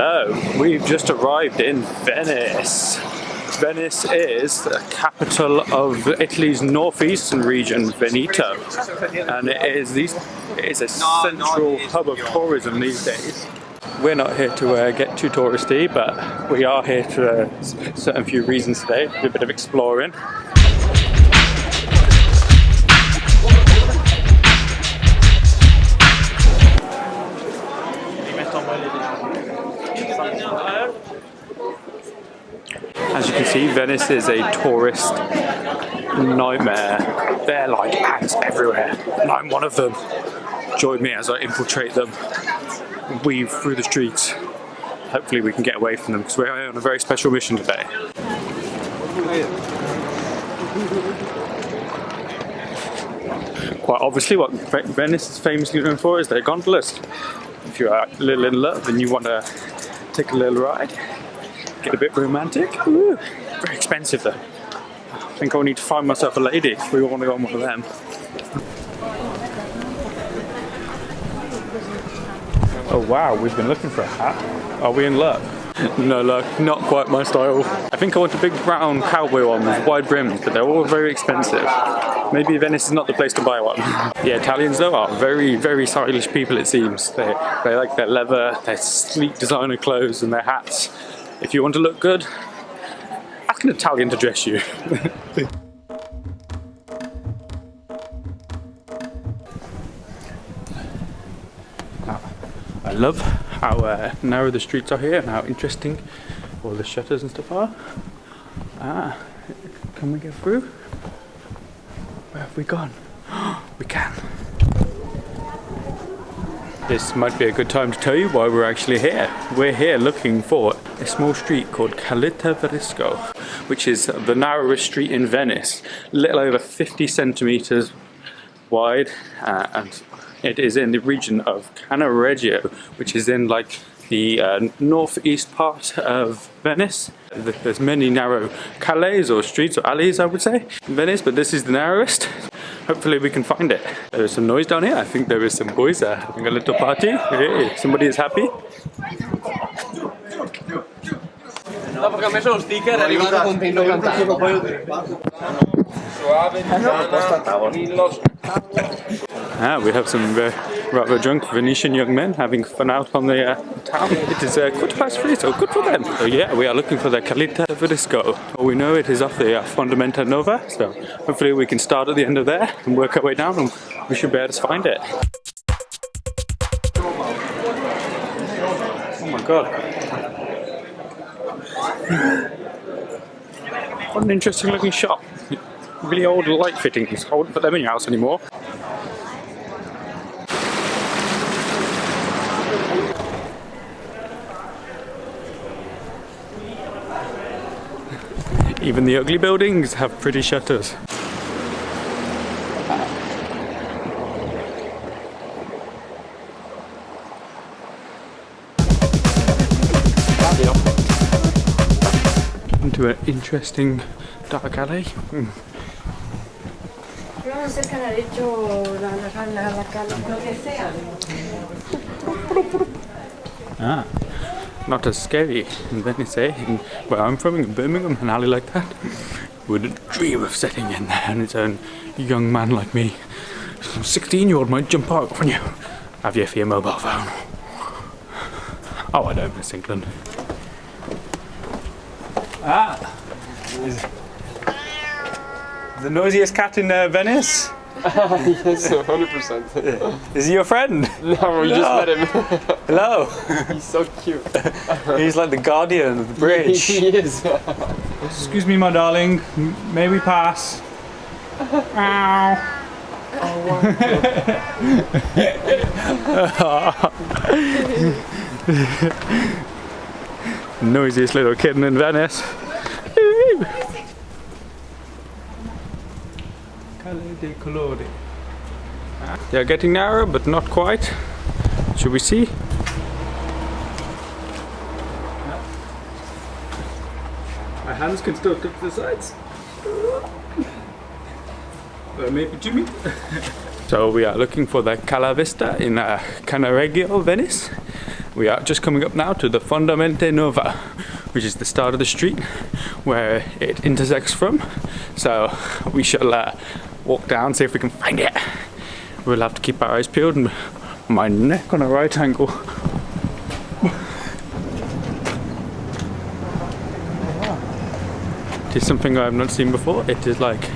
Hello, we've just arrived in Venice. Venice is the capital of Italy's northeastern region, Veneto, and it is a central hub of tourism these days. We're not here to get too touristy, but we are here for certain few reasons today, do a bit of exploring. As you can see, Venice is a tourist nightmare. There are like ants everywhere, and I'm one of them. Join me as I infiltrate them, weave through the streets. Hopefully we can get away from them because we're on a very special mission today. Quite obviously, what Venice is famously known for is their gondolas. If you're a little in love and you want to take a little ride, get a bit romantic. Ooh, very expensive though. I think I'll need to find myself a lady if we want to go on one of them. Oh wow, we've been looking for a hat. Are we in luck? No luck, not quite my style. I think I want a big brown cowboy one with wide brims, but they're all very expensive. Maybe Venice is not the place to buy one. The Italians though are very, very stylish people, it seems. They like their leather, their sleek designer clothes and their hats. If you want to look good, ask an Italian to dress you. I love how narrow the streets are here and how interesting all the shutters and stuff are. Can we get through? Where have we gone? We can. This might be a good time to tell you why we're actually here. We're here looking for a small street called Calletta Varisco, which is the narrowest street in Venice, a little over 50 centimeters wide, and it is in the region of Cannaregio, which is in like the northeast part of Venice. There's many narrow callets or streets or alleys, I would say, in Venice, but this is the narrowest. Hopefully we can find it. There's some noise down here. I think there is some boys having a little party. Hey, somebody is happy. We have some rather drunk Venetian young men having fun out on the town. It is 3:15, so good for them. So yeah, we are looking for the Calletta Varisco. Well, we know it is off the Fondamenta Nova, so hopefully we can start at the end of there and work our way down, and we should be able to find it. Oh my god. What an interesting looking shop. Really old light fittings. I wouldn't put them in your house anymore. Even the ugly buildings have pretty shutters. Into an interesting dark alley. Not as scary in Venice, where I'm from, in Birmingham, an alley like that wouldn't dream of setting in there, and its own young man like me, some 16-year-old might jump out on you. Have you for your mobile phone? Oh, I don't miss England. The noisiest cat in Venice? Yes, 100%. Is he your friend? No, we just met him. Hello. He's so cute. He's like the guardian of the bridge. He is. Excuse me, my darling. May we pass? Ow. Noisiest little kitten in Venice. They are getting narrow, but not quite. Should we see? My hands can still touch the sides. Maybe Jimmy. So we are looking for the Cala Vista in Cannaregio, Venice. We are just coming up now to the Fondamente Nova, which is the start of the street where it intersects from. So we shall walk down, see if we can find it. We'll have to keep our eyes peeled and my neck on a right angle. It is something I have not seen before. It is like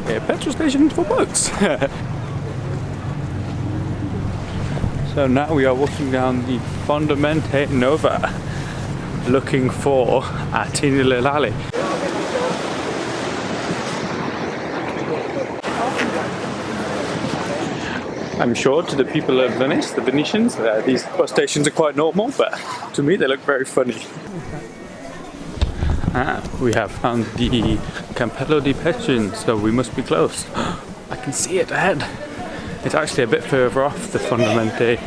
a petrol station for boats. So now we are walking down the Fondamente Nova looking for a teeny little alley. I'm sure to the people of Venice, the Venetians, these bus stations are quite normal, but to me they look very funny. We have found the Campello di Petrins, so we must be close. I can see it ahead. It's actually a bit further off the Fondamente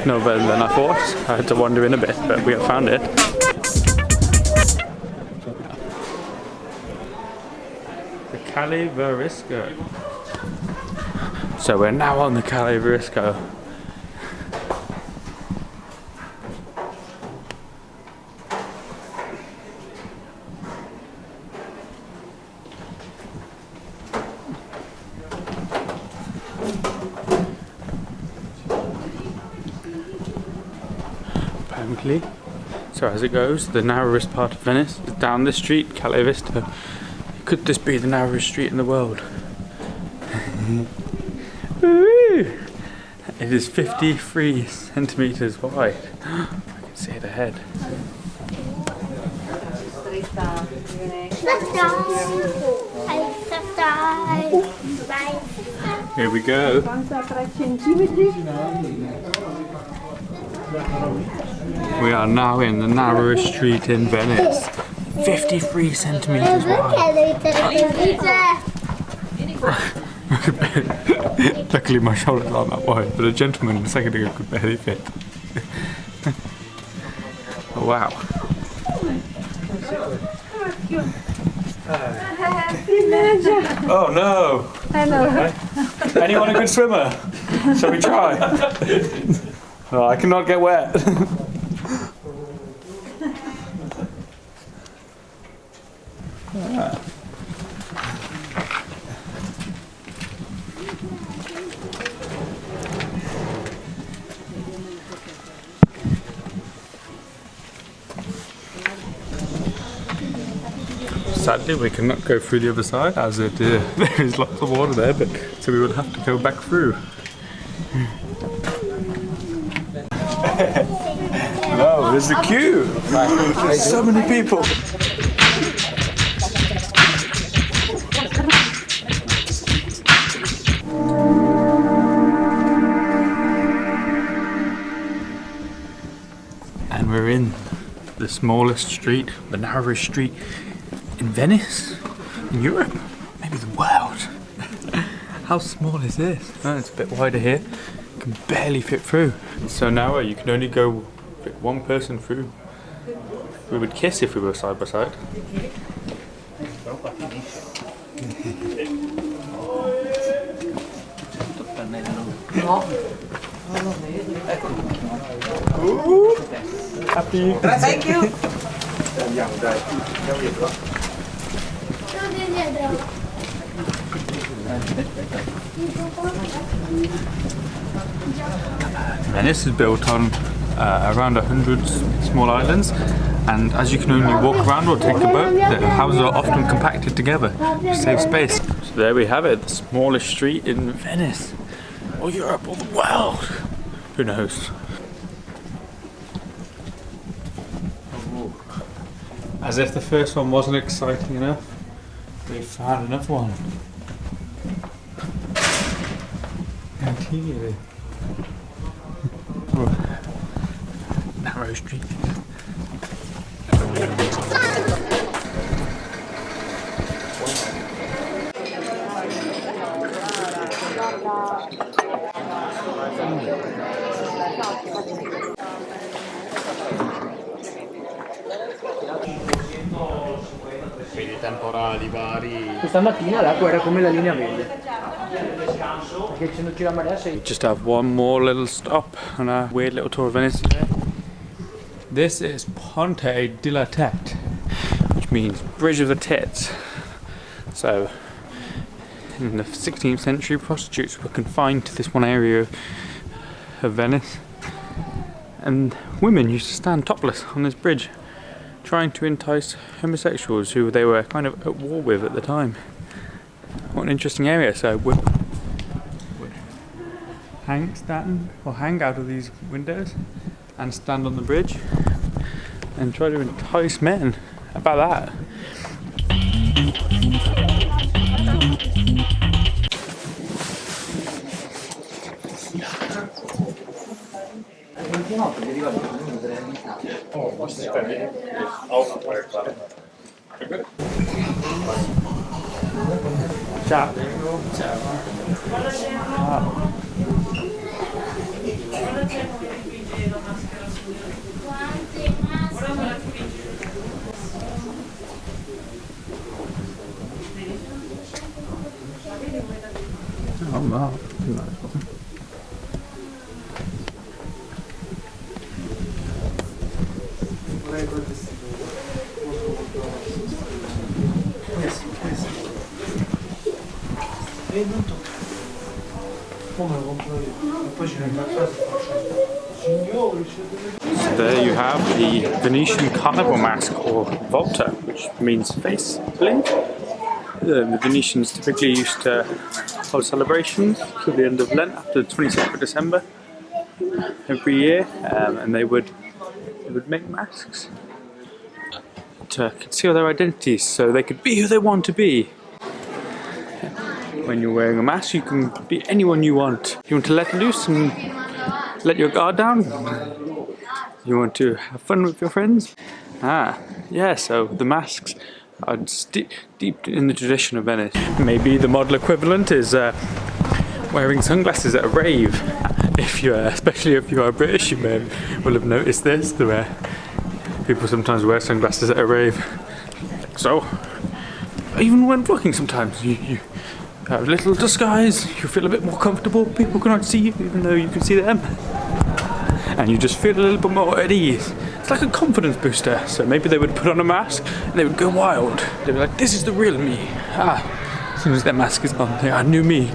Nova than I thought. I had to wander in a bit, but we have found it. The Calletta Varisco. So we're now on the Calletta Varisco. Apparently, so as it goes, the narrowest part of Venice is down this street, Calletta Vista. Could this be the narrowest street in the world? It is 53 centimeters wide. I can see it ahead. Here we go. We are now in the narrowest street in Venice. 53 centimeters wide. Luckily my shoulders aren't that wide, but a gentleman a second ago could barely fit. Oh, wow. Oh no! Hello. Anyone a good swimmer? Shall we try? Oh, I cannot get wet. Sadly, we cannot go through the other side as there is lots of water there, but so we will have to go back through. No, there's a queue. There's so many people. And we're in the smallest street, the narrowest street in Venice, in Europe, maybe the world. How small is this? Oh, it's a bit wider here. You can barely fit through. So now you can only go fit one person through. We would kiss if we were side by side. Ooh, happy. Thank you. Venice is built on around 100 small islands, and as you can only walk around or take a boat, the houses are often compacted together to save space. So there we have it, the smallest street in Venice, or Europe, or the world. Who knows? As if the first one wasn't exciting enough, we found another one. Continue. Narrow street. Vedi temporali vari. Questa mattina l'acqua era come la linea verde. Just have one more little stop on our weird little tour of Venice today. This is Ponte della Tette, which means Bridge of the Tits. So, in the 16th century, prostitutes were confined to this one area of Venice, and women used to stand topless on this bridge, trying to entice homosexuals who they were kind of at war with at the time. What an interesting area. So would hang out of these windows and stand on the bridge and try to entice men. About that. Ciao. Oh no. So there you have the Venetian carnival mask, or volta, which means face, I believe. The Venetians typically used to hold celebrations till the end of Lent, after the 26th of December every year, and they would make masks to conceal their identities so they could be who they want to be. When you're wearing a mask, you can be anyone you want. You want to let loose and let your guard down? You want to have fun with your friends? Yeah, so the masks are deep in the tradition of Venice. Maybe the model equivalent is wearing sunglasses at a rave. Especially if you are British, you will have noticed this, where people sometimes wear sunglasses at a rave. So, even when vlogging sometimes, you have a little disguise, you feel a bit more comfortable, people cannot see you even though you can see them. And you just feel a little bit more at ease. It's like a confidence booster. So maybe they would put on a mask and they would go wild. They'd be like, this is the real me. As soon as their mask is on, they are new me.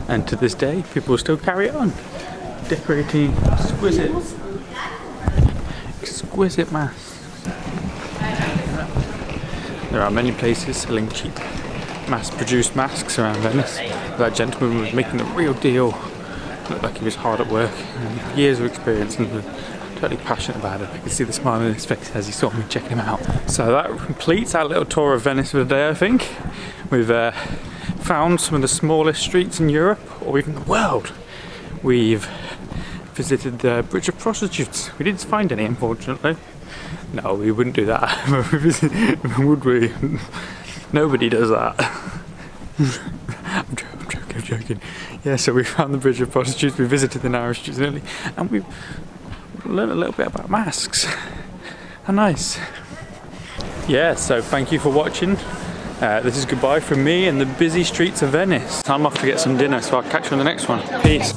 And to this day, people still carry on decorating exquisite masks. There are many places selling cheap, mass-produced masks around Venice. That gentleman was making the real deal. Looked like he was hard at work, and years of experience, and was totally passionate about it. I could see the smile on his face as he saw me checking him out. So that completes our little tour of Venice for the day, I think. We've found some of the smallest streets in Europe, or even the world. We've visited the Bridge of Prostitutes. We didn't find any, unfortunately. No, we wouldn't do that. Would we? Nobody does that. I'm joking. Yeah, so we found the Bridge of Prostitutes, we visited the Narrowest Street in Italy, and we learned a little bit about masks. How nice. Yeah, so thank you for watching. This is goodbye from me in the busy streets of Venice. I'm off to get some dinner, so I'll catch you on the next one. Peace.